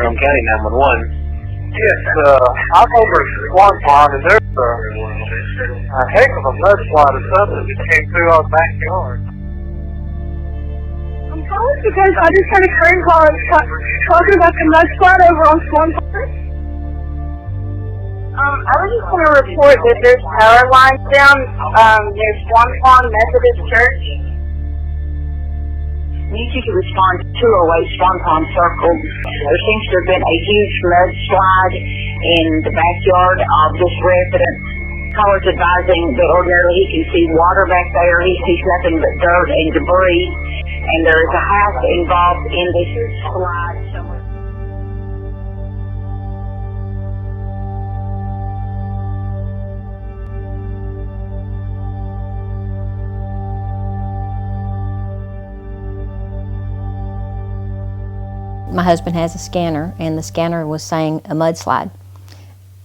from County 911. Yes, I'm over at Swan Pond, and there's a heck of a mudslide or something that came through our backyard. I'm calling because I just had a friend call talking about the mudslide over on Swan Pond. I was just going to report that there's power lines down near Swan Pond Methodist Church. Need you to respond to 208 Swan Pond Circle. There seems to have been a huge mudslide in the backyard of this resident. Caller's advising that ordinarily he can see water back there. He sees nothing but dirt and debris. And there is a house involved in this slide somewhere. My husband has a scanner, and the scanner was saying a mudslide.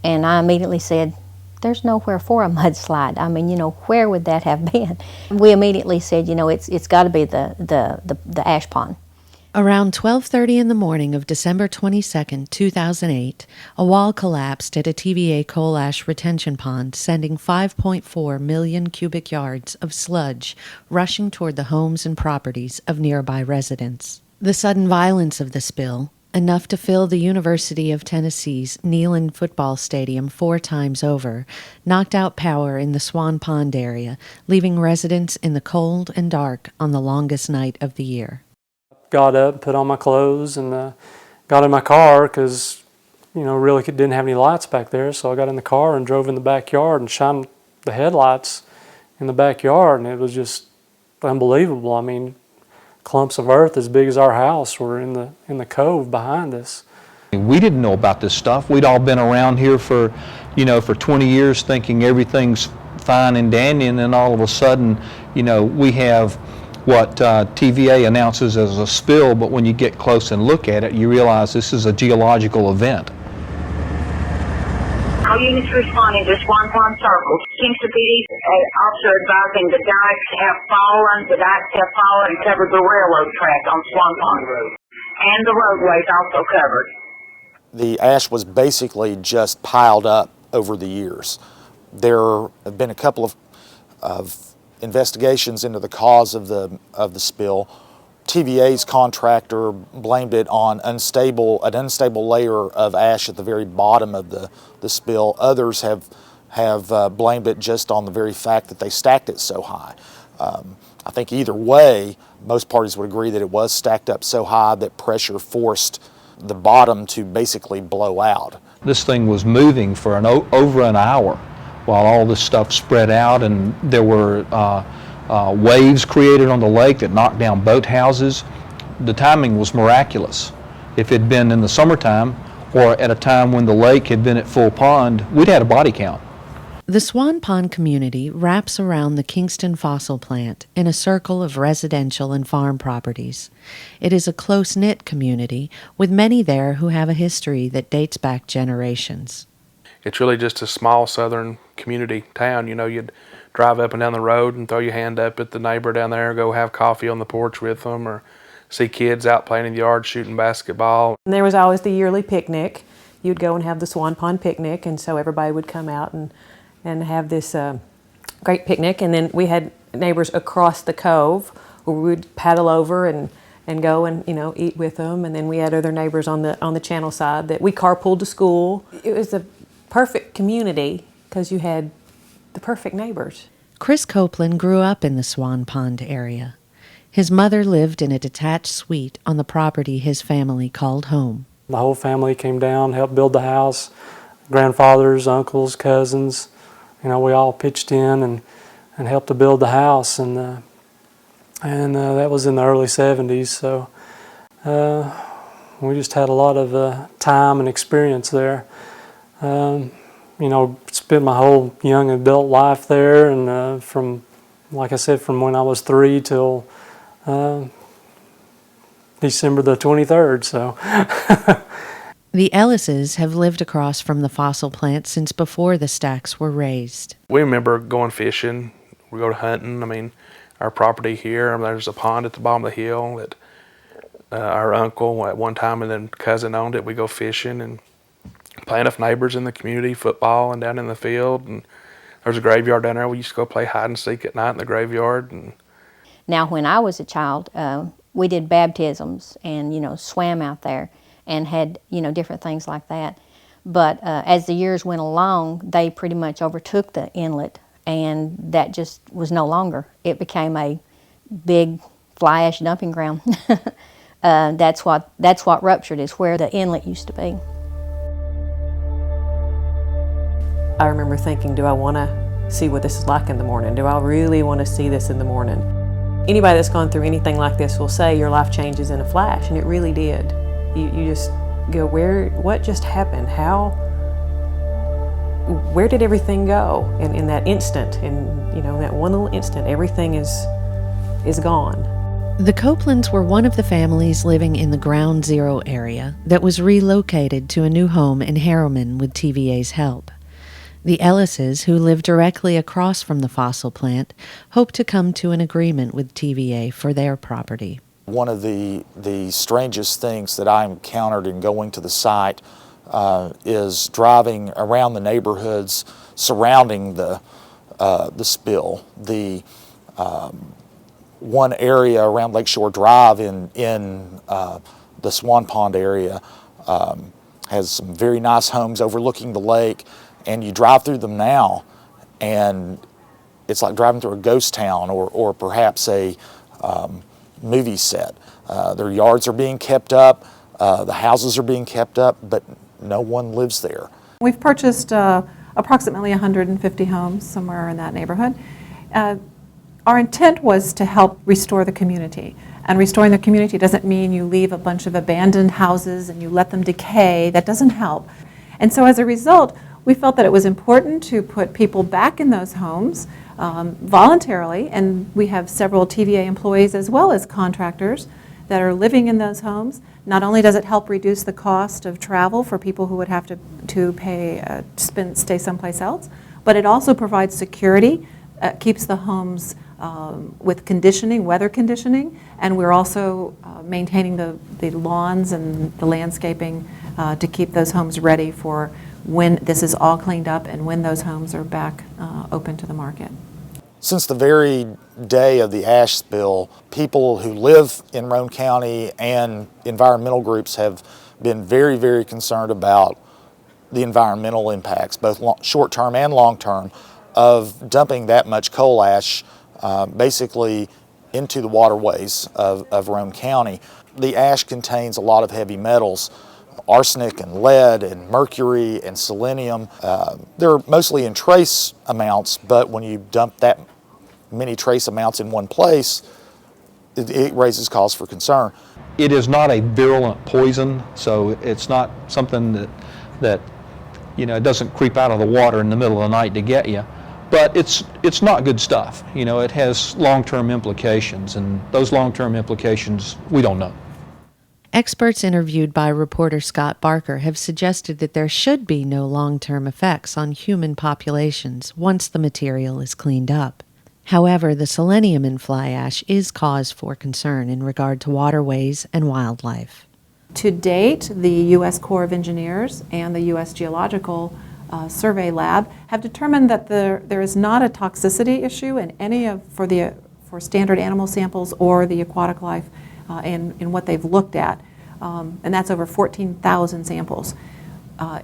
And I immediately said, there's nowhere for a mudslide. I mean, where would that have been? We immediately said, it's got to be the ash pond. Around 12:30 in the morning of December 22, 2008, a wall collapsed at a TVA coal ash retention pond, sending 5.4 million cubic yards of sludge rushing toward the homes and properties of nearby residents. The sudden violence of the spill, enough to fill the University of Tennessee's Neyland football stadium 4 times over, knocked out power in the Swan Pond area, leaving residents in the cold and dark on the longest night of the year. Got up, put on my clothes, and got in my car because, really didn't have any lights back there. So I got in the car and drove in the backyard and shined the headlights in the backyard, and it was just unbelievable. I mean, clumps of earth as big as our house were in the cove behind us. We didn't know about this stuff. We'd all been around here for 20 years thinking everything's fine and dandy, and then all of a sudden, we have what TVA announces as a spill, but when you get close and look at it, you realize this is a geological event. All units responding to Swan Pond Circle. Kingston PD officer advising the dikes have fallen and covered the railroad track on Swan Pond Road. And the roadways also covered. The ash was basically just piled up over the years. There have been a couple of investigations into the cause of the spill. TVA's contractor blamed it on an unstable layer of ash at the very bottom of the spill. Others have blamed it just on the very fact that they stacked it so high. I think either way, most parties would agree that it was stacked up so high that pressure forced the bottom to basically blow out. This thing was moving for over an hour while all this stuff spread out, and there were waves created on the lake that knocked down boathouses. The timing was miraculous. If it had been in the summertime or at a time when the lake had been at full pond, we'd had a body count. The Swan Pond community wraps around the Kingston fossil plant in a circle of residential and farm properties. It is a close-knit community with many there who have a history that dates back generations. It's really just a small southern community town. You'd drive up and down the road and throw your hand up at the neighbor down there, go have coffee on the porch with them, or see kids out playing in the yard shooting basketball. And there was always the yearly picnic. You'd go and have the Swan Pond picnic, and so everybody would come out and have this great picnic. And then we had neighbors across the cove where we would paddle over and go and eat with them. And then we had other neighbors on the channel side that we carpooled to school. It was a perfect community because you had the perfect neighbors. Chris Copeland grew up in the Swan Pond area. His mother lived in a detached suite on the property his family called home. The whole family came down, helped build the house. Grandfathers, uncles, cousins, we all pitched in and helped to build the house. And that was in the early 70s. So we just had a lot of time and experience there. Spent my whole young adult life there, and from when I was 3 till December the 23rd. So. The Ellises have lived across from the fossil plant since before the stacks were raised. We remember going fishing. We go hunting. Our property here, there's a pond at the bottom of the hill that our uncle at one time, and then cousin owned it. We go fishing and play enough neighbors in the community, football and down in the field. And there's a graveyard down there. We used to go play hide and seek at night in the graveyard. And Now, when I was a child, we did baptisms and, swam out there and had, different things like that. But as the years went along, they pretty much overtook the inlet, and that just was no longer. It became a big fly ash dumping ground. That's what ruptured, is where the inlet used to be. I remember thinking, do I want to see what this is like in the morning? Do I really want to see this in the morning? Anybody that's gone through anything like this will say your life changes in a flash, and it really did. You just go, what just happened? Where did everything go in that instant? In that one little instant, everything is gone. The Copelands were one of the families living in the Ground Zero area that was relocated to a new home in Harriman with TVA's help. The Ellises, who live directly across from the fossil plant, hope to come to an agreement with TVA for their property. One of the strangest things that I encountered in going to the site is driving around the neighborhoods surrounding the spill. The one area around Lakeshore Drive in the Swan Pond area has some very nice homes overlooking the lake, and you drive through them now and it's like driving through a ghost town or perhaps a movie set. Their yards are being kept up, the houses are being kept up, but no one lives there. We've purchased approximately 150 homes, somewhere in that neighborhood. Our intent was to help restore the community. And restoring the community doesn't mean you leave a bunch of abandoned houses and you let them decay. That doesn't help. And so as a result, we felt that it was important to put people back in those homes voluntarily, and we have several TVA employees as well as contractors that are living in those homes. Not only does it help reduce the cost of travel for people who would have to pay stay someplace else, but it also provides security, keeps the homes with conditioning, weather conditioning, and we're also maintaining the lawns and the landscaping to keep those homes ready for when this is all cleaned up and when those homes are back open to the market. Since the very day of the ash spill, people who live in Roane County and environmental groups have been very, very concerned about the environmental impacts, both short-term and long-term, of dumping that much coal ash basically into the waterways of Roane County. The ash contains a lot of heavy metals, arsenic and lead and mercury and selenium. They're mostly in trace amounts, but when you dump that many trace amounts in one place, it raises cause for concern. It is not a virulent poison, so it's not something that it doesn't creep out of the water in the middle of the night to get you. But it's not good stuff. It has long-term implications, and those long-term implications we don't know. Experts interviewed by reporter Scott Barker have suggested that there should be no long-term effects on human populations once the material is cleaned up. However, the selenium in fly ash is cause for concern in regard to waterways and wildlife. To date, the U.S. Corps of Engineers and the U.S. Geological Survey Lab have determined that there is not a toxicity issue in any for standard animal samples or the aquatic life in what they've looked at, and that's over 14,000 samples.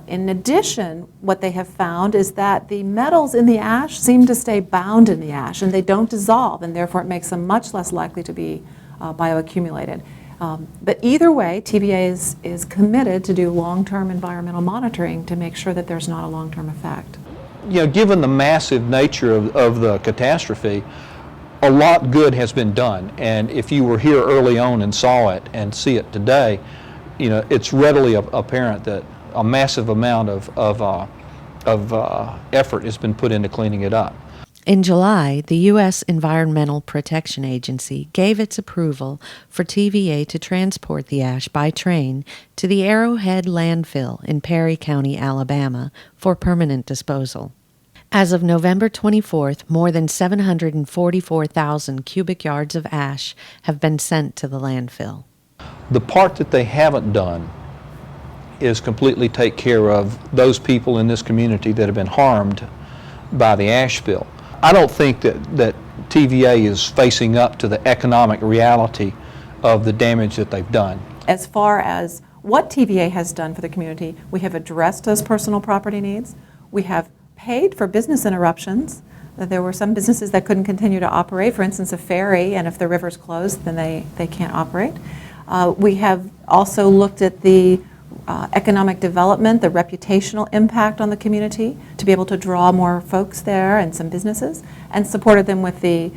In addition, what they have found is that the metals in the ash seem to stay bound in the ash, and they don't dissolve, and therefore it makes them much less likely to be bioaccumulated. But either way, TVA is committed to do long-term environmental monitoring to make sure that there's not a long-term effect. Given the massive nature of the catastrophe, a lot good has been done, and if you were here early on and saw it and see it today, it's readily apparent that a massive amount of effort has been put into cleaning it up. In July, the U.S. Environmental Protection Agency gave its approval for TVA to transport the ash by train to the Arrowhead landfill in Perry County, Alabama, for permanent disposal. As of November 24th, more than 744,000 cubic yards of ash have been sent to the landfill. The part that they haven't done is completely take care of those people in this community that have been harmed by the ash spill. I don't think that TVA is facing up to the economic reality of the damage that they've done. As far as what TVA has done for the community, we have addressed those personal property needs. We have paid for business interruptions. There were some businesses that couldn't continue to operate, for instance, a ferry, and if the river's closed, then they can't operate. We have also looked at the economic development, the reputational impact on the community to be able to draw more folks there and some businesses, and supported them with the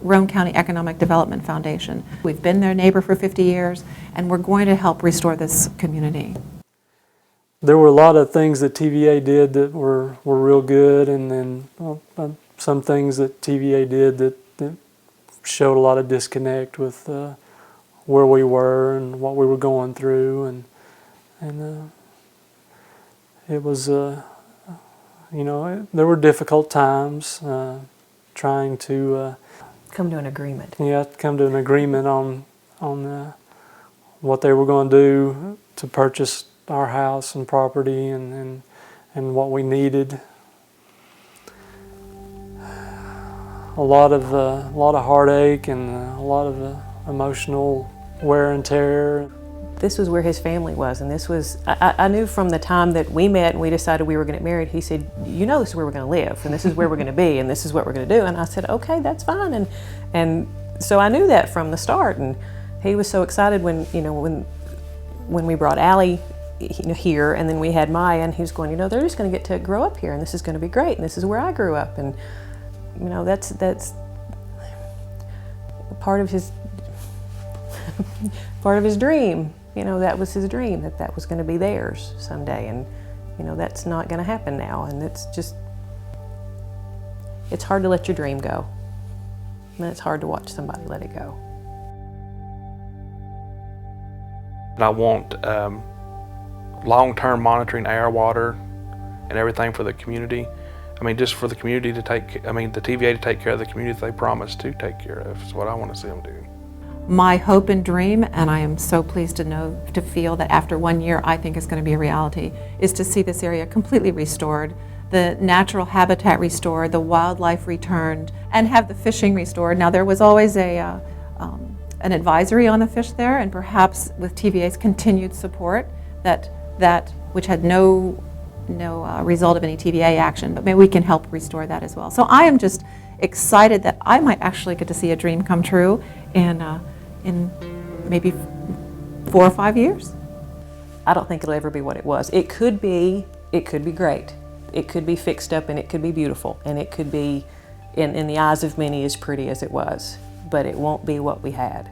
Roane County Economic Development Foundation. We've been their neighbor for 50 years, and we're going to help restore this community. There were a lot of things that TVA did that were real good, and then some things that TVA did that showed a lot of disconnect with where we were and what we were going through, and it was, you know, there were difficult times trying to Come to an agreement. Yeah, come to an agreement on what they were going to do to purchase our house and property and what we needed. A lot of heartache and a lot of emotional wear and tear. This was where his family was, and this was, I knew from the time that we met and we decided we were going to get married, he said, you know this is where we're going to live, and this is where we're going to be, and this is what we're going to do. And I said, okay, that's fine. And so I knew that from the start, and he was so excited when, you know, when we brought Allie here, and then we had Maya, and he was going, you know, they're just going to get to grow up here, and this is going to be great, and this is where I grew up. And, you know, that's part of his dream. You know, that was his dream, that was going to be theirs someday. And, you know, that's not going to happen now. And it's just, it's hard to let your dream go. And it's hard to watch somebody let it go. And I want long-term monitoring air, water, and everything for the community. I mean, just for the community to the TVA to take care of the community that they promised to take care of is what I want to see them do. My hope and dream, and I am so pleased to feel that after 1 year I think is going to be a reality, is to see this area completely restored, the natural habitat restored, the wildlife returned, and have the fishing restored. Now there was always an advisory on the fish there, and perhaps with TVA's continued support, that which had no result of any TVA action, but maybe we can help restore that as well. So I am just excited that I might actually get to see a dream come true in maybe 4 or 5 years. I don't think it'll ever be what it was. It could be great. It could be fixed up, and it could be beautiful, and it could be, in the eyes of many, as pretty as it was. But it won't be what we had.